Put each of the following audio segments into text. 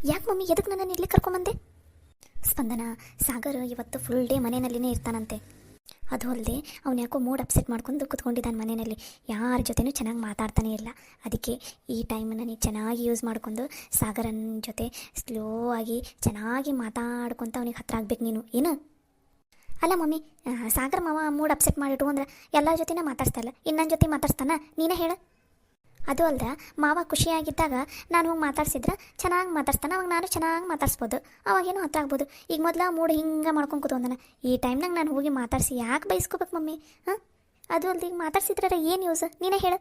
ಯಾಕೆ ಮಮ್ಮಿ ಎದಕ್ಕೆ ನನ್ನನ್ನು ಇಲ್ಲಿ ಕರ್ಕೊಂಬಂದೆ? ಸ್ಪಂದನ, ಸಾಗರ್ ಇವತ್ತು ಫುಲ್ ಡೇ ಮನೆಯಲ್ಲಿನೇ ಇರ್ತಾನಂತೆ. ಅದು ಅಲ್ಲದೆ ಅವ್ನು ಯಾಕೋ ಮೂಡ್ ಅಪ್ಸೆಟ್ ಮಾಡ್ಕೊಂಡು ಕೂತ್ಕೊಂಡಿದ್ದಾನೆ ಮನೆಯಲ್ಲಿ. ಯಾರ ಜೊತೆನೂ ಚೆನ್ನಾಗಿ ಮಾತಾಡ್ತಾನೆ ಇಲ್ಲ. ಅದಕ್ಕೆ ಈ ಟೈಮನ್ನು ನೀನು ಚೆನ್ನಾಗಿ ಯೂಸ್ ಮಾಡ್ಕೊಂಡು ಸಾಗರನ ಜೊತೆ ಸ್ಲೋ ಆಗಿ ಚೆನ್ನಾಗಿ ಮಾತಾಡ್ಕೊತ ಅವನಿಗೆ ಹತ್ರ ಆಗ್ಬೇಕು ನೀನು. ಏನು ಅಲ್ಲ ಮಮ್ಮಿ, ಸಾಗರ್ ಮಾವ ಮೂಡ್ ಅಪ್ಸೆಟ್ ಮಾಡಿಟ್ಟು ಅಂದ್ರೆ ಎಲ್ಲರ ಜೊತೆನೇ ಮಾತಾಡ್ತಾ ಇಲ್ಲ, ಇನ್ನು ನನ್ನ ಜೊತೆ ಮಾತಾಡ್ತಾನ? ನೀನೇ ಹೇಳು. ಅದು ಅಲ್ದ ಮಾವ ಖುಷಿಯಾಗಿದ್ದಾಗ ನಾನು ಹೋಗಿ ಮಾತಾಡ್ಸಿದ್ರೆ ಚೆನ್ನಾಗಿ ಮಾತಾಡ್ತಾನೆ, ಅವಾಗ ನಾನು ಚೆನ್ನಾಗಿ ಮಾತಾಡ್ಸ್ಬೋದು, ಅವಾಗೇನೋ ಹತ್ರ ಆಗ್ಬೋದು. ಈಗ ಮೊದಲ ಮೂಡ್ ಹಿಂಗೆ ಮಾಡ್ಕೊಂಡು ಕೂತ್ಕೊಂಡಾನ. ಈ ಟೈಮ್ನಾಗ ನಾನು ಹೋಗಿ ಮಾತಾಡಿಸಿ ಯಾಕೆ ಬೈಸ್ಕೋಬೇಕು ಮಮ್ಮಿ? ಹಾಂ, ಅದು ಅಲ್ದ ಈಗ ಮಾತಾಡ್ಸಿದ್ರೆ ಏನು ಯೂಸ್? ನೀನೇ ಹೇಳು.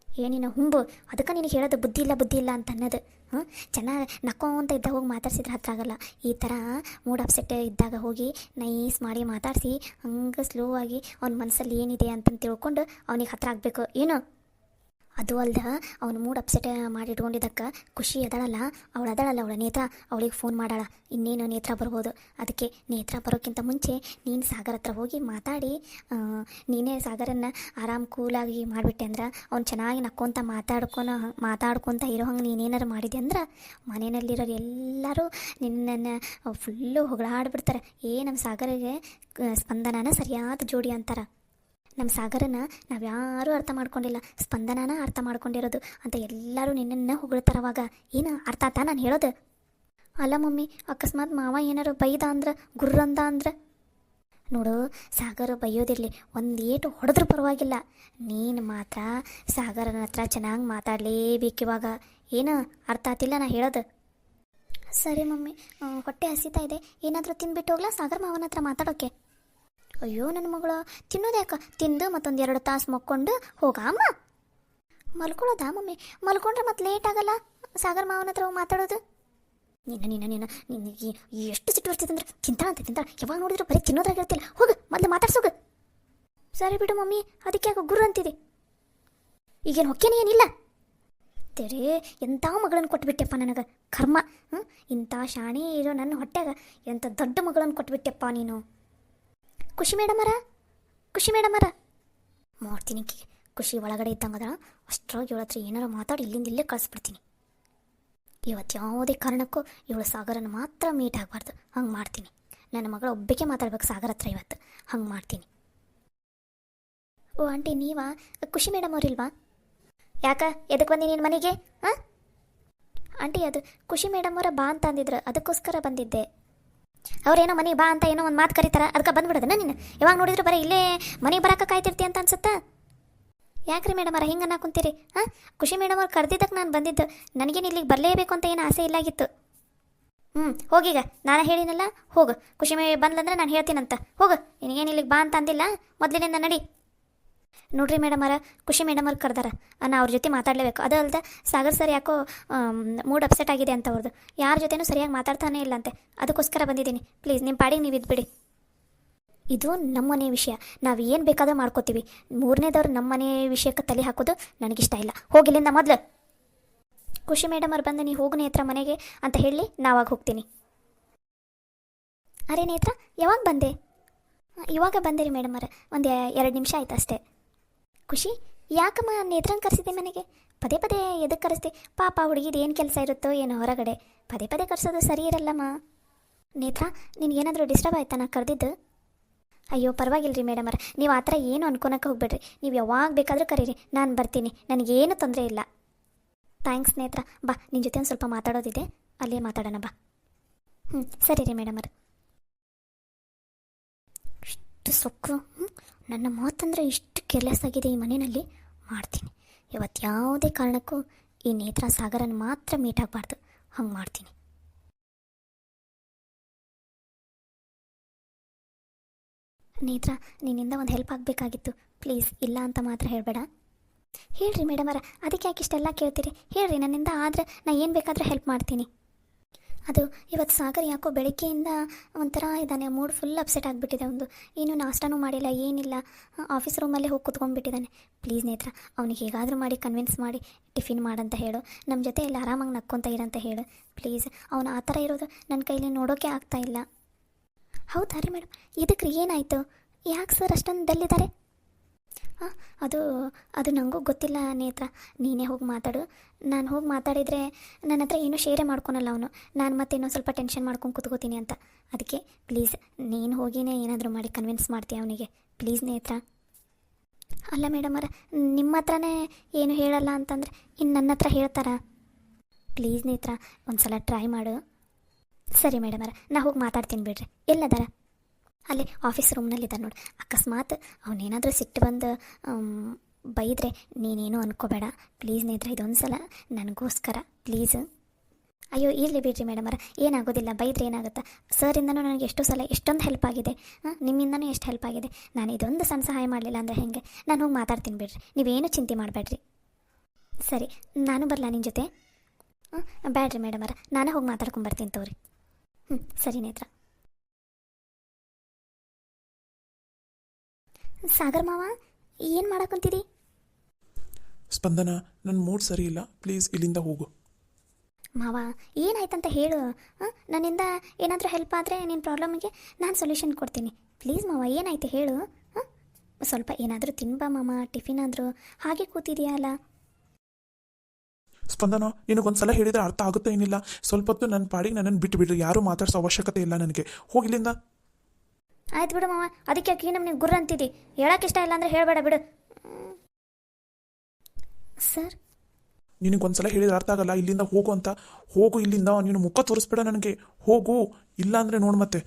ಏನಿನ ಹುಂಬು, ಅದಕ್ಕೆ ನಿನಗೆ ಹೇಳೋದು ಬುದ್ಧಿ ಇಲ್ಲ ಅಂತ ಅನ್ನೋದು. ಹಾಂ, ಚೆನ್ನಾಗಿ ನಕ್ಕೊಂತ ಇದ್ದಾಗ ಹೋಗಿ ಮಾತಾಡ್ಸಿದ್ರೆ ಹತ್ರ ಆಗಲ್ಲ. ಈ ಥರ ಮೂಡ್ ಅಪ್ಸೆಟ್ ಇದ್ದಾಗ ಹೋಗಿ ನೈಸ್ ಮಾಡಿ ಮಾತಾಡಿಸಿ ಹಂಗೆ ಸ್ಲೋ ಆಗಿ ಅವ್ನ ಮನಸ್ಸಲ್ಲಿ ಏನಿದೆ ಅಂತ ತಿಳ್ಕೊಂಡು ಅವನಿಗೆ ಹತ್ರ ಆಗಬೇಕು. ಏನು ಅದು ಅಲ್ದ ಅವ್ನು ಮೂಡ್ ಅಪ್ಸೆಟ್ ಮಾಡಿಟ್ಕೊಂಡಿದ್ದಕ್ಕೆ ಖುಷಿ ಅದಾಳಲ್ಲ, ಅವಳ ನೇತ್ರ, ಅವಳಿಗೆ ಫೋನ್ ಮಾಡಾಳ. ಇನ್ನೇನು ನೇತ್ರ ಬರ್ಬೋದು. ಅದಕ್ಕೆ ನೇತ್ರ ಬರೋಕ್ಕಿಂತ ಮುಂಚೆ ನೀನು ಸಾಗರ್ ಹತ್ರ ಹೋಗಿ ಮಾತಾಡಿ, ನೀನೇ ಸಾಗರನ್ನು ಆರಾಮ್ ಕೂಲಾಗಿ ಮಾಡಿಬಿಟ್ಟೆ ಅಂದ್ರೆ ಅವ್ನು ಚೆನ್ನಾಗಿ ನಕ್ಕೊಂತ ಮಾತಾಡ್ಕೊತ ಇರೋ ಹಂಗೆ ನೀನೇನಾರು ಮಾಡಿದೆ ಅಂದ್ರೆ ಮನೆಯಲ್ಲಿರೋರು ಎಲ್ಲರೂ ನಿನ್ನನ್ನು ಫುಲ್ಲು ಹೊಗಳಾಡ್ಬಿಡ್ತಾರೆ. ನಮ್ಮ ಸಾಗರಿಗೆ ಸ್ಪಂದನನ ಸರಿಯಾದ ಜೋಡಿ ಅಂತಾರೆ. ನಮ್ಮ ಸಾಗರನ ನಾವು ಯಾರೂ ಅರ್ಥ ಮಾಡ್ಕೊಂಡಿಲ್ಲ, ಸ್ಪಂದನನ ಅರ್ಥ ಮಾಡ್ಕೊಂಡಿರೋದು ಅಂತ ಎಲ್ಲರೂ ನಿನ್ನನ್ನು ಹೊಗಳ್ತಾರವಾಗ. ಏನು ಅರ್ಥ ಆತ ನಾನು ಹೇಳೋದು? ಅಲ್ಲ ಮಮ್ಮಿ, ಅಕಸ್ಮಾತ್ ಮಾವ ಏನಾರು ಬೈದ ಅಂದ್ರೆ, ಗುರ್ರಂದ ಅಂದ್ರೆ? ನೋಡು, ಸಾಗರ ಬೈಯೋದಿರಲಿ, ಒಂದು ಏಟು ಹೊಡೆದ್ರೂ ಪರವಾಗಿಲ್ಲ, ನೀನು ಮಾತ್ರ ಸಾಗರನ ಹತ್ರ ಚೆನ್ನಾಗಿ ಮಾತಾಡಲೇಬೇಕಿವಾಗ. ಏನು ಅರ್ಥ ಆತಿಲ್ಲ ನಾ ಹೇಳೋದು? ಸರಿ ಮಮ್ಮಿ, ಹೊಟ್ಟೆ ಹಸಿತಾ ಇದೆ, ಏನಾದರೂ ತಿಂದ್ಬಿಟ್ಟು ಹೋಗ್ಲಾ ಸಾಗರ್ ಮಾವನ ಹತ್ರ ಮಾತಾಡೋಕ್ಕೆ? ಅಯ್ಯೋ ನನ್ನ ಮಗಳು, ತಿನ್ನೋದ್ಯಾಕ? ತಿಂದು ಮತ್ತೊಂದು 2 ತಾಸು ಮಕ್ಕೊಂಡು ಹೋಗಮ್ಮ. ಮಲ್ಕೊಳ್ಳೋದಾ ಮಮ್ಮಿ? ಮಲ್ಕೊಂಡ್ರೆ ಮತ್ತೆ ಲೇಟ್ ಆಗಲ್ಲ ಸಾಗರ್ ಮಾವನ ಹತ್ರ ಹೋಗಿ ಮಾತಾಡೋದು? ನಿನಗೆ ಎಷ್ಟು ಸಿಟ್ಟು ಬರ್ತಿದೆ ತಿಂತಾಳ. ಯಾವಾಗ ನೋಡಿದ್ರು ಬರೀ ತಿನ್ನೋದ್ರಾಗ ಇರ್ತಿಲ್ಲ. ಹೋಗು, ಮೊದಲು ಮಾತಾಡ್ಸೋಗು. ಸರಿ ಬಿಡು ಮಮ್ಮಿ, ಅದಕ್ಕೆ ಯಾಕೋ ಗುರು ಅಂತಿದೆ. ಈಗೇನು ಹೊಕ್ಕೇನೆ ಏನಿಲ್ಲ. ತೆರೆ ಎಂಥ ಮಗಳನ್ನು ಕೊಟ್ಬಿಟ್ಟೆಪ್ಪ ನನಗೆ, ಕರ್ಮ. ಇಂಥ ಶಾಣೆ ಇರೋ ನನ್ನ ಹೊಟ್ಟೆಗ ಎಂಥ ದೊಡ್ಡ ಮಗಳನ್ನು ಕೊಟ್ಬಿಟ್ಟೆಪ್ಪ ನೀನು. ಖುಷಿ ಮೇಡಮರ ಮಾಡ್ತೀನಿ. ಖುಷಿ ಒಳಗಡೆ ಇದ್ದಂಗದ ಅಷ್ಟ್ರಾಗಿ ಇವಳ ಹತ್ರ ಏನಾರು ಮಾತಾಡಿ ಇಲ್ಲಿಂದ ಇಲ್ಲೇ ಕಳಿಸ್ಬಿಡ್ತೀನಿ. ಇವತ್ತು ಯಾವುದೇ ಕಾರಣಕ್ಕೂ ಇವಳು ಸಾಗರನ ಮಾತ್ರ ಮೀಟ್ ಆಗಬಾರ್ದು. ಹಂಗೆ ಮಾಡ್ತೀನಿ. ನನ್ನ ಮಗಳ ಒಬ್ಬಕ್ಕೆ ಮಾತಾಡ್ಬೇಕು ಸಾಗರ ಹತ್ರ ಇವತ್ತು. ಹಂಗೆ ಮಾಡ್ತೀನಿ. ಓ ಆಂಟಿ, ನೀವಾ? ಖುಷಿ ಮೇಡಮ್ ಅವ್ರಿಲ್ವಾ? ಯಾಕ, ಎದಕ್ಕೆ ಬಂದಿ ನೀನು ಮನೆಗೆ? ಹಾಂ ಆಂಟಿ, ಅದು ಖುಷಿ ಮೇಡಮ್ ಅವರ ಬಾ ಅಂತ ಅಂದಿದ್ರು, ಅದಕ್ಕೋಸ್ಕರ ಬಂದಿದ್ದೆ. ಅವ್ರೇನೋ ಮನೆಗೆ ಬಾ ಅಂತ ಏನೋ ಒಂದು ಮಾತು ಕರೀತಾರ, ಅದಕ್ಕೆ ಬಂದ್ಬಿಡೋದನ್ನ ನೀನು? ಯಾವಾಗ ನೋಡಿದ್ರು ಬರೀ ಇಲ್ಲೇ ಮನೆಗೆ ಬರೋಕೆ ಕಾಯ್ತಿರ್ತಿ ಅಂತ ಅನ್ಸುತ್ತಾ? ಯಾಕ್ರಿ ಮೇಡಮ್ ಅವ್ರ ಹಿಂಗೆ ಅನ್ನಕುಂತೀರಿ? ಹಾಂ, ಖುಷಿ ಮೇಡಮ್ ಅವ್ರು ಕರೆದಿದ್ದಕ್ಕೆ ನಾನು ಬಂದಿದ್ದು, ನನಗೇನು ಇಲ್ಲಿಗೆ ಬರಲೇಬೇಕು ಅಂತ ಏನು ಆಸೆ ಇಲ್ಲಾಗಿತ್ತು. ಹೋಗೀಗ, ನಾನು ಹೇಳಿನಲ್ಲ, ಹೋಗು. ಖುಷಿ ಬಂದ್ಲಂದ್ರೆ ನಾನು ಹೇಳ್ತೀನಂತ. ಹೋಗು, ನಿನಗೇನು ಇಲ್ಲಿಗೆ ಬಾ ಅಂತ ಅಂದಿಲ್ಲ, ಮೊದಲಿನಿಂದ ನಡಿ. ನೋಡ್ರಿ ಮೇಡಮ್ ಅವರ, ಖುಷಿ ಮೇಡಮ್ ಅವ್ರು ಕರೆದಾರ, ನಾನು ಅವ್ರ ಜೊತೆ ಮಾತಾಡಲೇಬೇಕು. ಅದು ಅಲ್ಲದೆ ಸಾಗರ್ ಸರ್ ಯಾಕೋ ಮೂಡ್ ಅಪ್ಸೆಟ್ ಆಗಿದೆ ಅಂತ ಅವ್ರದ್ದು, ಯಾರ ಜೊತೆನೂ ಸರಿಯಾಗಿ ಮಾತಾಡ್ತಾನೆ ಇಲ್ಲ ಅಂತೆ, ಅದಕ್ಕೋಸ್ಕರ ಬಂದಿದ್ದೀನಿ. ಪ್ಲೀಸ್ ನಿಮ್ಮ ಪಾಡಿಗೆ ನೀವು ಇದ್ಬಿಡಿ. ಇದು ನಮ್ಮನೆ ವಿಷಯ, ನಾವು ಏನು ಬೇಕಾದರೂ ಮಾಡ್ಕೋತೀವಿ. ಮೂರನೇದವ್ರು ನಮ್ಮನೆ ವಿಷಯಕ್ಕೆ ತಲೆ ಹಾಕೋದು ನನಗಿಷ್ಟ ಇಲ್ಲ. ಹೋಗಿಲ್ಲಿಂದ ಮೊದಲು. ಖುಷಿ ಮೇಡಮ್ ಅವ್ರು ಬಂದು ನೀ ಹೋಗು ನೇತ್ರ ಮನೆಗೆ ಅಂತ ಹೇಳಿ ನಾವಾಗ ಹೋಗ್ತೀನಿ. ಅರೆ ನೇತ್ರ, ಯಾವಾಗ ಬಂದೆ? ಇವಾಗ ಬಂದೆ ರೀ ಮೇಡಮ್ ಅವ್ರ, ಒಂದು 2 ನಿಮಿಷ ಆಯ್ತು ಅಷ್ಟೇ. ಖುಷಿ, ಯಾಕಮ್ಮ ನೇತ್ರನ ಕರೆಸಿದೆ ಮನೆಗೆ? ಪದೇ ಎದಕ್ಕೆ ಕರೆಸ್ದೆ? ಪಾಪ ಹುಡುಗಿದು ಏನು ಕೆಲಸ ಇರುತ್ತೋ ಏನೋ ಹೊರಗಡೆ, ಪದೇ ಕರೆಸೋದು ಸರಿ ಇರಲ್ಲಮ್ಮ. ನೇತ್ರ, ನಿನಗೇನಾದರೂ ಡಿಸ್ಟರ್ಬ್ ಆಯ್ತಾ ನಾ ಕರೆದಿದ್ದು? ಅಯ್ಯೋ ಪರವಾಗಿಲ್ಲ ರೀ ಮೇಡಮ್ ಅವ್ರ, ನೀವು ಆ ಥರ ಏನು ಅನ್ಕೊಳಕ್ಕೆ ಹೋಗ್ಬೇಡ್ರಿ. ನೀವು ಯಾವಾಗ ಬೇಕಾದರೂ ಕರೀರಿ, ನಾನು ಬರ್ತೀನಿ, ನನಗೇನು ತೊಂದರೆ ಇಲ್ಲ. ಥ್ಯಾಂಕ್ಸ್ ನೇತ್ರ. ಬಾ, ನಿನ್ನ ಜೊತೆ ಒಂದು ಸ್ವಲ್ಪ ಮಾತಾಡೋದಿದೆ, ಅಲ್ಲೇ ಮಾತಾಡೋಣ ಬಾ. ಸರಿ ರೀ ಮೇಡಮ್ ಅವ್ರ. ಇಷ್ಟು ಸೊಕ್ಕು, ನನ್ನ ಮಾತಂದರೆ ಇಷ್ಟು ಕೇರ್ಲೆಸ್ ಆಗಿದೆ ಈ ಮನೆಯಲ್ಲಿ. ಮಾಡ್ತೀನಿ ಇವತ್ತು, ಯಾವುದೇ ಕಾರಣಕ್ಕೂ ಈ ನೇತ್ರ ಸಾಗರನ ಮಾತ್ರ ಮೀಟ್ ಆಗಬಾರ್ದು. ಹಂಗೆ ಮಾಡ್ತೀನಿ. ನೇತ್ರ, ನಿನ್ನಿಂದ ಒಂದು ಹೆಲ್ಪ್ ಆಗಬೇಕಾಗಿತ್ತು, ಪ್ಲೀಸ್. ಇಲ್ಲ ಅಂತ ಮಾತ್ರ ಹೇಳಬೇಡ. ಹೇಳ್ರಿ ಮೇಡಮ್ ಅವರ, ಅದಕ್ಕೆ ಯಾಕೆ ಇಷ್ಟೆಲ್ಲ ಕೇಳ್ತೀರಿ? ಹೇಳ್ರಿ, ನನ್ನಿಂದ ಆದರೆ ನಾನು ಏನು ಬೇಕಾದರೂ ಹೆಲ್ಪ್ ಮಾಡ್ತೀನಿ. ಅದು ಇವತ್ತು ಸಾಗರ್ ಯಾಕೋ ಬೆಳಗ್ಗೆಯಿಂದ ಒಂಥರ ಇದ್ದಾನೆ, ಮೂಡ್ ಫುಲ್ ಅಪ್ಸೆಟ್ ಆಗಿಬಿಟ್ಟಿದೆ. ಏನು ನಾಷ್ಟಾನೂ ಮಾಡಿಲ್ಲ, ಏನಿಲ್ಲ, ಆಫೀಸ್ ರೂಮಲ್ಲೇ ಹೋಗಿ ಕೂತ್ಕೊಂಡ್ಬಿಟ್ಟಿದ್ದಾನೆ. ಪ್ಲೀಸ್ ನೇತ್ರ, ಅವ್ನಿಗೆ ಹೇಗಾದರೂ ಮಾಡಿ ಕನ್ವಿನ್ಸ್ ಮಾಡಿ ಟಿಫಿನ್ ಮಾಡಂತ ಹೇಳು, ನಮ್ಮ ಜೊತೆ ಎಲ್ಲ ಆರಾಮಾಗಿ ನಕ್ಕೊತ ಇರಂತ ಹೇಳು ಪ್ಲೀಸ್. ಅವನು ಆ ಥರ ಇರೋದು ನನ್ನ ಕೈಲಿ ನೋಡೋಕ್ಕೆ ಆಗ್ತಾಯಿಲ್ಲ. ಹೌದಾ ರೀ ಮೇಡಮ್, ಇದಕ್ಕೆ ರೀ ಏನಾಯಿತು? ಯಾಕೆ ಸರ್ ಅಷ್ಟೊಂದು ಡಲ್ಲಿದ್ದಾರೆ? ಹಾಂ, ಅದು ಅದು ನನಗೂ ಗೊತ್ತಿಲ್ಲ ನೇತ್ರ. ನೀನೇ ಹೋಗಿ ಮಾತಾಡು. ನಾನು ಹೋಗಿ ಮಾತಾಡಿದರೆ ನನ್ನ ಹತ್ರ ಏನೂ ಶೇರೇ ಮಾಡ್ಕೊಳಲ್ಲ ಅವನು. ನಾನು ಮತ್ತೆ ಇನ್ನೊಂದು ಸ್ವಲ್ಪ ಟೆನ್ಷನ್ ಮಾಡ್ಕೊಂಡು ಕೂತ್ಕೋತೀನಿ ಅಂತ. ಅದಕ್ಕೆ ಪ್ಲೀಸ್ ನೀನು ಹೋಗಿನೇ ಏನಾದರೂ ಮಾಡಿ ಕನ್ವಿನ್ಸ್ ಮಾಡ್ತೀಯ ಅವನಿಗೆ. ಪ್ಲೀಸ್ ನೇತ್ರ. ಅಲ್ಲ ಮೇಡಮರ, ನಿಮ್ಮ ಹತ್ರನೇ ಏನು ಹೇಳಲ್ಲ ಅಂತಂದರೆ ಇನ್ನು ನನ್ನ ಹತ್ರ ಹೇಳ್ತಾರಾ? ಪ್ಲೀಸ್ ನೇತ್ರ, ಒಂದು ಸಲ ಟ್ರೈ ಮಾಡು. ಸರಿ ಮೇಡಮರ, ನಾ ಹೋಗಿ ಮಾತಾಡ್ತೀನಿ ಬಿಡ್ರಿ. ಎಲ್ಲದಾರ? ಅಲ್ಲೇ ಆಫೀಸ್ ರೂಮ್ನಲ್ಲಿದ್ದಾರೆ ನೋಡಿ. ಅಕಸ್ಮಾತ್ ಅವನೇನಾದರೂ ಸಿಟ್ಟು ಬಂದು ಬೈದರೆ ನೀನೇನು ಅನ್ಕೋಬೇಡ. ಪ್ಲೀಸ್ ನೇತ್ರ, ಇದೊಂದು ಸಲ ನನಗೋಸ್ಕರ ಪ್ಲೀಸ್. ಅಯ್ಯೋ ಇರಲಿ ಬಿಡ್ರಿ ಮೇಡಮರ, ಏನಾಗೋದಿಲ್ಲ. ಬೈದ್ರೆ ಏನಾಗುತ್ತಾ? ಸರಿಂದನೂ ನನಗೆ ಎಷ್ಟೋ ಸಲ ಎಷ್ಟೊಂದು ಹೆಲ್ಪ್ ಆಗಿದೆ. ನಿಮ್ಮಿಂದನೂ ಎಷ್ಟು ಹೆಲ್ಪ್ ಆಗಿದೆ. ನಾನು ಇದೊಂದು ಸಣ್ಣ ಸಹಾಯ ಮಾಡಲಿಲ್ಲ ಅಂದರೆ ಹೇಗೆ? ನಾನು ಹೋಗಿ ಮಾತಾಡ್ತೀನಿ ಬಿಡ್ರಿ, ನೀವೇನು ಚಿಂತೆ ಮಾಡಬೇಡ್ರಿ. ಸರಿ, ನಾನು ಬರಲಾ ನಿನ್ನ ಜೊತೆ? ಬ್ಯಾಡ್ರಿ ಮೇಡಮರ, ನಾನೇ ಹೋಗಿ ಮಾತಾಡ್ಕೊಂಬರ್ತೀನಿ ತೋರಿ. ಸರಿ ನೇತ್ರ. ಸಾಗರ್ ಮಾವ, ಏನು ಮಾಡಕ್ಕಂತೀರಿ? ಸ್ಪಂದನ, ನನ್ನ ಮೂಡ್ ಸರಿ ಇಲ್ಲ, ಪ್ಲೀಸ್ ಇಲ್ಲಿಂದ ಹೋಗು. ಮಾವ ಏನಾಯ್ತಂತ ಹೇಳು. ನನ್ನಿಂದ ಏನಾದರೂ ಹೆಲ್ಪ್ ಆದರೆ ನಿನ್ನ ಪ್ರಾಬ್ಲಮ್ಗೆ ನಾನು ಸೊಲ್ಯೂಷನ್ ಕೊಡ್ತೀನಿ. ಪ್ಲೀಸ್ ಮಾವ, ಏನಾಯ್ತು ಹೇಳು. ಸ್ವಲ್ಪ ಏನಾದರೂ ತಿನ್ಬಾ ಮಾಮ, ಟಿಫಿನ್ ಆದರೂ. ಹಾಗೆ ಕೂತಿದೆಯಲ್ಲ. ಸ್ಪಂದನ, ನಿನಗೊಂದ್ಸಲ ಹೇಳಿದರೆ ಅರ್ಥ ಆಗುತ್ತೆ ಏನಿಲ್ಲ. ಸ್ವಲ್ಪ ಹೊತ್ತು ನನ್ನ ಪಾಡಿಗೆ ನನ್ನನ್ನು ಬಿಟ್ಟು ಬಿಡ್ರಿ. ಯಾರೂ ಮಾತಾಡ್ಸೋ ಅವಶ್ಯಕತೆ ಇಲ್ಲ ನನಗೆ. ಹೋಗಿಲ್ಲಿಂದ. ಆಯ್ತು ಬಿಡು ಮಾವ, ಅದಕ್ಕೆ ಯಾಕೆ ನಮಗೆ ಗುರ್ರ ಅಂತಿದ್ದಿ? ಹೇಳಕ್ಕೆ ಇಷ್ಟ ಇಲ್ಲ ಅಂದರೆ ಹೇಳಬೇಡ ಬಿಡು. ಸರ್, ನಿನಗೊಂದ್ಸಲ ಹೇಳಿದ್ರೆ ಅರ್ಥ ಆಗಲ್ಲ. ಇಲ್ಲಿಂದ ಹೋಗು ಅಂತ. ಹೋಗು ಇಲ್ಲಿಂದ. ನೀನು ಮುಖ ತೋರಿಸ್ಬೇಡ ನನಗೆ. ಹೋಗು, ಇಲ್ಲ ಅಂದರೆ ನೋಡು ಮತ್ತೆ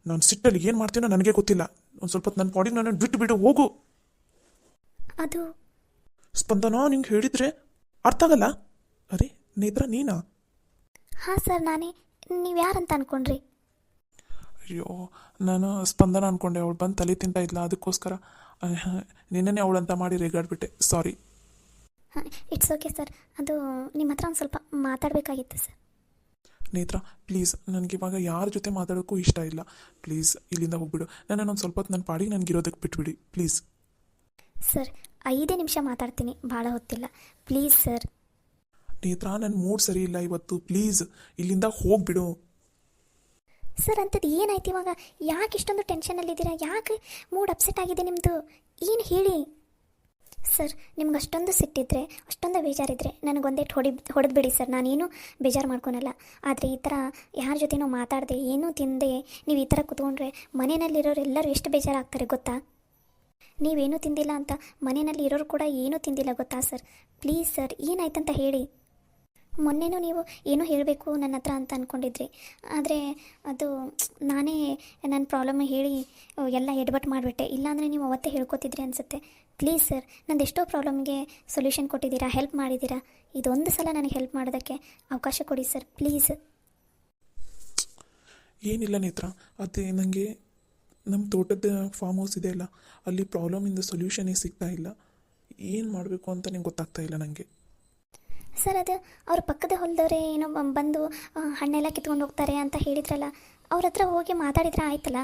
ನಾನು ಸಿಟ್ಟಲ್ಲಿ ಏನು ಮಾಡ್ತೀನೋ ನನಗೆ ಗೊತ್ತಿಲ್ಲ. ಒಂದು ಸ್ವಲ್ಪ ಹೊತ್ತು ನನ್ನ ಪಾಡಿಗೆ ನನ್ನನ್ನು ಬಿಟ್ಟು ಬಿಡು. ಹೋಗು. ಅದು ಸ್ಪಂದನ, ನಿಂಗೆ ಹೇಳಿದರೆ ಅರ್ಥ ಆಗಲ್ಲ. ಅರೆ ನೇತ್ರ, ನೀನಾ? ಹಾಂ ಸರ್, ನಾನೇ. ನೀವು ಯಾರಂತ ಅಂದ್ಕೊಂಡ್ರಿ? ಅಯ್ಯೋ, ನಾನು ಸ್ಪಂದನ ಅಂದ್ಕೊಂಡೆ. ಅವಳು ಬಂದು ತಲೆ ತಿಂತ ಇದ್ಲ, ಅದಕ್ಕೋಸ್ಕರ ನಿನ್ನೆ ಅವಳಂತ ಮಾಡಿ ರೇಗಾಡ್ಬಿಟ್ಟೆ. ಸಾರಿ. ಹಾಂ, ಇಟ್ಸ್ ಓಕೆ ಸರ್. ಅದು ನಿಮ್ಮ ಹತ್ರ ಒಂದು ಸ್ವಲ್ಪ ಮಾತಾಡಬೇಕಾಗಿತ್ತು ಸರ್. ನೇತ್ರ, ಪ್ಲೀಸ್, ನನಗಿವಾಗ ಯಾರ ಜೊತೆ ಮಾತಾಡೋಕ್ಕೂ ಇಷ್ಟ ಇಲ್ಲ. ಪ್ಲೀಸ್ ಇಲ್ಲಿಂದ ಹೋಗ್ಬಿಡು. ನನ್ನೊಂದು ಸ್ವಲ್ಪ ಹೊತ್ತು ನನ್ನ ಪಾಡಿಗೆ ನನಗಿರೋದಕ್ಕೆ ಬಿಟ್ಬಿಡಿ ಪ್ಲೀಸ್. ಸರ್, 5 ನಿಮಿಷ ಮಾತಾಡ್ತೀನಿ, ಭಾಳ ಹೊತ್ತಿಲ್ಲ. Please sir. ನೇತ್ರ, ನನ್ನ ಮೂಡ್ ಸರಿ ಇಲ್ಲ ಇವತ್ತು. ಪ್ಲೀಸ್ ಇಲ್ಲಿಂದ ಹೋಗ್ಬಿಡು. ಸರ್, ಅಂಥದ್ದು ಏನಾಯ್ತು ಇವಾಗ? ಯಾಕೆ ಇಷ್ಟೊಂದು ಟೆನ್ಷನಲ್ಲಿದ್ದೀರಾ? ಯಾಕೆ ಮೂಡ್ ಅಪ್ಸೆಟ್ ಆಗಿದೆ ನಿಮ್ಮದು? ಏನು ಹೇಳಿ ಸರ್. ನಿಮ್ಗೆ ಅಷ್ಟೊಂದು ಸಿಟ್ಟಿದ್ರೆ, ಅಷ್ಟೊಂದು ಬೇಜಾರಿದ್ರೆ ನನಗೊಂದೇಟು ಹೊಡೆದ್ಬಿಡಿ ಸರ್. ನಾನೇನು ಬೇಜಾರು ಮಾಡ್ಕೊಳಲ್ಲ. ಆದರೆ ಈ ಥರ ಯಾರ ಜೊತೆನೋ ಮಾತಾಡದೆ, ಏನೂ ತಿಂದೆ ನೀವು ಈ ಥರ ಕೂತ್ಕೊಂಡ್ರೆ ಮನೆಯಲ್ಲಿರೋರು ಎಲ್ಲರೂ ಎಷ್ಟು ಬೇಜಾರಾಗ್ತಾರೆ ಗೊತ್ತಾ? ನೀವೇನೂ ತಿಂದಿಲ್ಲ ಅಂತ ಮನೆಯಲ್ಲಿ ಇರೋರು ಕೂಡ ಏನೂ ತಿಂದಿಲ್ಲ ಗೊತ್ತಾ ಸರ್? ಪ್ಲೀಸ್ ಸರ್, ಏನಾಯ್ತಂತ ಹೇಳಿ. ಮೊನ್ನೆನೂ ನೀವು ಏನೋ ಹೇಳಬೇಕು ನನ್ನ ಹತ್ರ ಅಂತ ಅಂದ್ಕೊಂಡಿದ್ರಿ. ಆದರೆ ಅದು ನಾನೇ ನನ್ನ ಪ್ರಾಬ್ಲಮ್ ಹೇಳಿ ಎಲ್ಲ ಎಡ್ಬಟ್ಟು ಮಾಡಿಬಿಟ್ಟೆ. ಇಲ್ಲಾಂದರೆ ನೀವು ಅವತ್ತೇ ಹೇಳ್ಕೊತಿದ್ರಿ ಅನಿಸುತ್ತೆ. ಪ್ಲೀಸ್ ಸರ್, ನಂದು ಎಷ್ಟೋ ಪ್ರಾಬ್ಲಮ್ಗೆ ಸೊಲ್ಯೂಷನ್ ಕೊಟ್ಟಿದ್ದೀರಾ, ಹೆಲ್ಪ್ ಮಾಡಿದ್ದೀರಾ. ಇದೊಂದು ಸಲ ನನಗೆ ಹೆಲ್ಪ್ ಮಾಡೋದಕ್ಕೆ ಅವಕಾಶ ಕೊಡಿ ಸರ್, ಪ್ಲೀಸ್. ಏನಿಲ್ಲ ನೇತ್ರ, ಅದೇ ನನಗೆ ನಮ್ಮ ತೋಟದ ಫಾರ್ಮ್ ಹೌಸ್ ಇದೆ ಅಲ್ಲ, ಅಲ್ಲಿ ಪ್ರಾಬ್ಲಮಿಂದ ಸೊಲ್ಯೂಷನ್ನೇ ಸಿಗ್ತಾ ಇಲ್ಲ. ಏನು ಮಾಡಬೇಕು ಅಂತ ನಂಗೆ ಗೊತ್ತಾಗ್ತಾ ಇಲ್ಲ ನನಗೆ. ಸರ್, ಅದು ಅವ್ರ ಪಕ್ಕದ ಹೊಲದವರೇ ಏನೋ ಬಂದು ಹಣ್ಣೆಲ್ಲ ಕಿತ್ಕೊಂಡು ಹೋಗ್ತಾರೆ ಅಂತ ಹೇಳಿದ್ರಲ್ಲ, ಅವ್ರ ಹತ್ರ ಹೋಗಿ ಮಾತಾಡಿದ್ರೆ ಆಯ್ತಲ್ಲ.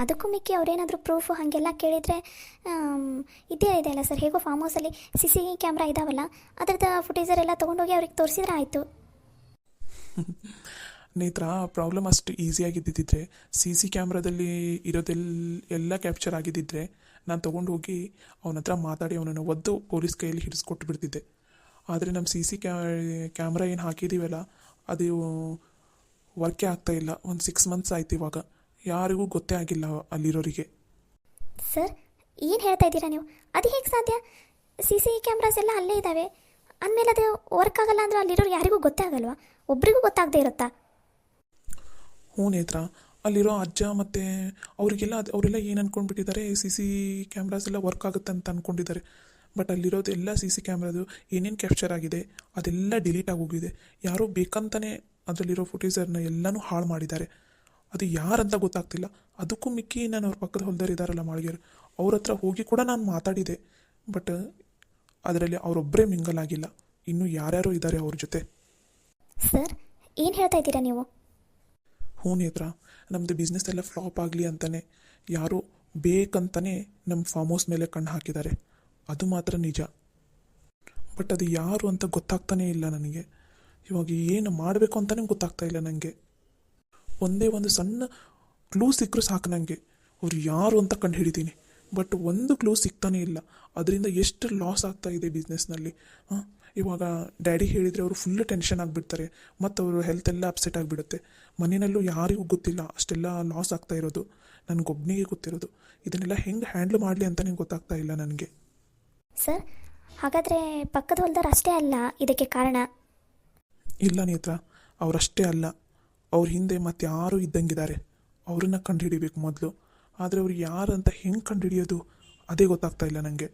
ಅದಕ್ಕೂ ಮಿಕ್ಕಿ ಅವರೇನಾದರೂ ಪ್ರೂಫು ಹಾಗೆಲ್ಲ ಕೇಳಿದರೆ ಇದೇ ಇದೆಯಲ್ಲ ಸರ್. ಹೇಗೋ ಫಾರ್ಮ್ ಹೌಸಲ್ಲಿ CC ಕ್ಯಾಮ್ರಾ ಇದ್ದಾವಲ್ಲ, ಅದ್ರದ್ದು ಫುಟೇಜರೆಲ್ಲ ತೊಗೊಂಡೋಗಿ ಅವ್ರಿಗೆ ತೋರಿಸಿದ್ರೆ ಆಯಿತು. ನೇತ್ರ, ಪ್ರಾಬ್ಲಮ್ ಅಷ್ಟು ಈಸಿಯಾಗಿದ್ದಿದ್ದರೆ CC ಕ್ಯಾಮ್ರಾದಲ್ಲಿ ಎಲ್ಲ ಕ್ಯಾಪ್ಚರ್ ಆಗಿದ್ದಿದ್ರೆ ನಾನು ತೊಗೊಂಡು ಹೋಗಿ ಅವನ ಹತ್ರ ಮಾತಾಡಿ ಅವನನ್ನು ಒದ್ದು ಪೊಲೀಸ್ ಕೈಯಲ್ಲಿ ಹಿಡಿಸ್ಕೊಟ್ಟು ಬಿಡ್ತಿದ್ದೆ. ಆದರೆ ನಮ್ಮ CC ಕ್ಯಾಮ್ರಾ ಏನು ಹಾಕಿದ್ದೀವಲ್ಲ, ಅದು ವರ್ಕೇ ಆಗ್ತಾಯಿಲ್ಲ. ಒಂದು 6 ಮಂತ್ಸ್ ಆಯ್ತು ಇವಾಗ. ಯಾರಿಗೂ ಗೊತ್ತೇ ಆಗಿಲ್ಲ ಅಲ್ಲಿರೋರಿಗೆ. ಸರ್, ಏನು ಹೇಳ್ತಾ ಇದ್ದೀರಾ ನೀವು? ಅದು ಹೇಗೆ ಸಾಧ್ಯ? CC ಕ್ಯಾಮ್ರಾಸ್ ಎಲ್ಲ ಅಲ್ಲೇ ಇದ್ದಾವೆ ಅಂದಮೇಲೆ ಅದು ವರ್ಕ್ ಆಗಲ್ಲ ಅಂದರೆ ಅಲ್ಲಿರೋರು ಯಾರಿಗೂ ಗೊತ್ತೇ ಆಗಲ್ವಾ? ಒಬ್ರಿಗೂ ಗೊತ್ತಾಗದೇ ಇರುತ್ತಾ? ಹ್ಞೂ ನೇತ್ರ, ಅಲ್ಲಿರೋ ಅಜ್ಜ ಮತ್ತು ಅವರೆಲ್ಲ ಏನು ಅಂದ್ಕೊಂಡ್ಬಿಟ್ಟಿದ್ದಾರೆ, CC ಕ್ಯಾಮ್ರಾಸ್ ಎಲ್ಲ ವರ್ಕ್ ಆಗುತ್ತೆ ಅಂತ ಅಂದ್ಕೊಂಡಿದ್ದಾರೆ. ಬಟ್ ಅಲ್ಲಿರೋದು ಎಲ್ಲ CC ಕ್ಯಾಮ್ರಾದು ಏನೇನು ಕ್ಯಾಪ್ಚರ್ ಆಗಿದೆ ಅದೆಲ್ಲ ಡಿಲೀಟ್ ಆಗೋಗಿದೆ. ಯಾರೋ ಬೇಕಂತಲೇ ಅದರಲ್ಲಿರೋ ಫುಟೇಜರ್ನ ಎಲ್ಲನೂ ಹಾಳು ಮಾಡಿದ್ದಾರೆ. ಅದು ಯಾರಂತ ಗೊತ್ತಾಗ್ತಿಲ್ಲ. ಅದಕ್ಕೂ ಮಿಕ್ಕಿ ನಾನು ಅವ್ರ ಪಕ್ಕದ ಹೊಲದವ್ರು ಇದ್ದಾರಲ್ಲ ಮಾಳಿಗೆರು, ಅವ್ರ ಹತ್ರ ಹೋಗಿ ಕೂಡ ನಾನು ಮಾತಾಡಿದೆ. ಬಟ್ ಅದರಲ್ಲಿ ಅವರೊಬ್ಬರೇ ಮಿಂಗಲ್ ಆಗಿಲ್ಲ, ಇನ್ನೂ ಯಾರ್ಯಾರೋ ಇದ್ದಾರೆ ಅವ್ರ ಜೊತೆ. ಸರ್, ಏನು ಹೇಳ್ತಾ ಇದ್ದೀರಾ ನೀವು? ಹ್ಞೂ ನೇತ್ರ, ನಮ್ಮದು ಬಿಸ್ನೆಸ್ ಎಲ್ಲ ಫ್ಲಾಪ್ ಆಗಲಿ ಅಂತಲೇ ಯಾರೋ ಬೇಕಂತಲೇ ನಮ್ಮ ಫಾರ್ಮ್ ಹೌಸ್ ಮೇಲೆ ಕಣ್ಣು ಹಾಕಿದ್ದಾರೆ. ಅದು ಮಾತ್ರ ನಿಜ. ಬಟ್ ಅದು ಯಾರು ಅಂತ ಗೊತ್ತಾಗ್ತಾನೇ ಇಲ್ಲ ನನಗೆ. ಇವಾಗ ಏನು ಮಾಡಬೇಕು ಅಂತಲೇ ಗೊತ್ತಾಗ್ತಾ ಇಲ್ಲ ನನಗೆ. ಒಂದೇ ಒಂದು ಸಣ್ಣ ಕ್ಲೂ ಸಿಕ್ಕರೂ ಸಾಕು ನನಗೆ ಅವ್ರು ಯಾರು ಅಂತ ಕಂಡು ಹಿಡಿತೀನಿ. ಬಟ್ ಒಂದು ಕ್ಲೂ ಸಿಗ್ತಾನೇ ಇಲ್ಲ. ಅದರಿಂದ ಎಷ್ಟು ಲಾಸ್ ಆಗ್ತಾ ಇದೆ ಬಿಸ್ನೆಸ್ನಲ್ಲಿ. ಇವಾಗ ಡ್ಯಾಡಿ ಹೇಳಿದರೆ ಅವರು ಫುಲ್ ಟೆನ್ಷನ್ ಆಗಿಬಿಡ್ತಾರೆ, ಮತ್ತು ಅವರು ಹೆಲ್ತ್ ಎಲ್ಲ ಅಪ್ಸೆಟ್ ಆಗಿಬಿಡುತ್ತೆ. ಮನೆಯಲ್ಲೂ ಯಾರಿಗೂ ಗೊತ್ತಿಲ್ಲ ಅಷ್ಟೆಲ್ಲ ಲಾಸ್ ಆಗ್ತಾ ಇರೋದು, ನನಗೊಬ್ಬನಿಗೆ ಗೊತ್ತಿರೋದು. ಇದನ್ನೆಲ್ಲ ಹೆಂಗೆ ಹ್ಯಾಂಡ್ಲ್ ಮಾಡಲಿ ಅಂತಲೇ ಗೊತ್ತಾಗ್ತಾ ಇಲ್ಲ ನನಗೆ. ಸರ್, ಹಾಗಾದರೆ ಪಕ್ಕದ ಹೊಲದವ್ರು ಅಷ್ಟೇ ಅಲ್ಲ ಇದಕ್ಕೆ ಕಾರಣ? ಇಲ್ಲ ನೇತ್ರ, ಅವರಷ್ಟೇ ಅಲ್ಲ, ಅವ್ರ ಹಿಂದೆ ಮತ್ತೆ ಯಾರೂ ಇದ್ದಂಗಿದ್ದಾರೆ. ಅವ್ರನ್ನ ಕಂಡುಹಿಡಿಬೇಕು ಮೊದಲು. ಆದರೆ ಅವ್ರು ಯಾರು ಅಂತ ಹೆಂಗೆ ಕಂಡುಹಿಡಿಯೋದು ಅದೇ ಗೊತ್ತಾಗ್ತಾ ಇಲ್ಲ ನನಗೆ.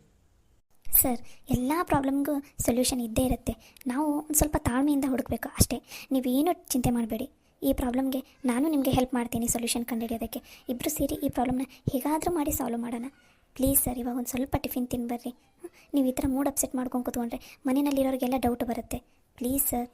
ಸರ್, ಎಲ್ಲ ಪ್ರಾಬ್ಲಮ್ಗೂ ಸೊಲ್ಯೂಷನ್ ಇದ್ದೇ ಇರುತ್ತೆ. ನಾವು ಒಂದು ಸ್ವಲ್ಪ ತಾಳ್ಮೆಯಿಂದ ಹುಡುಕಬೇಕು ಅಷ್ಟೇ. ನೀವೇನು ಚಿಂತೆ ಮಾಡಬೇಡಿ. ಈ ಪ್ರಾಬ್ಲಮ್ಗೆ ನಾನು ನಿಮಗೆ ಹೆಲ್ಪ್ ಮಾಡ್ತೀನಿ ಸೊಲ್ಯೂಷನ್ ಕಂಡುಹಿಡಿಯೋದಕ್ಕೆ. ಇಬ್ಬರು ಸೇರಿ ಈ ಪ್ರಾಬ್ಲಮ್ನ ಹೇಗಾದರೂ ಮಾಡಿ ಸಾಲ್ವ್ ಮಾಡೋಣ. ಪ್ಲೀಸ್ ಸರ್, ಇವಾಗ ಒಂದು ಸ್ವಲ್ಪ ಟಿಫಿನ್ ತಿನ್ಬರ್ರಿ. ನೀವು ಈ ಥರ ಮೂಡ್ ಅಪ್ಸೆಟ್ ಮಾಡ್ಕೊಂಡು ಕೂತ್ಕೊಂಡ್ರೆ ಮನೆಯಲ್ಲಿರೋರಿಗೆಲ್ಲ ಡೌಟ್ ಬರುತ್ತೆ. Please sir.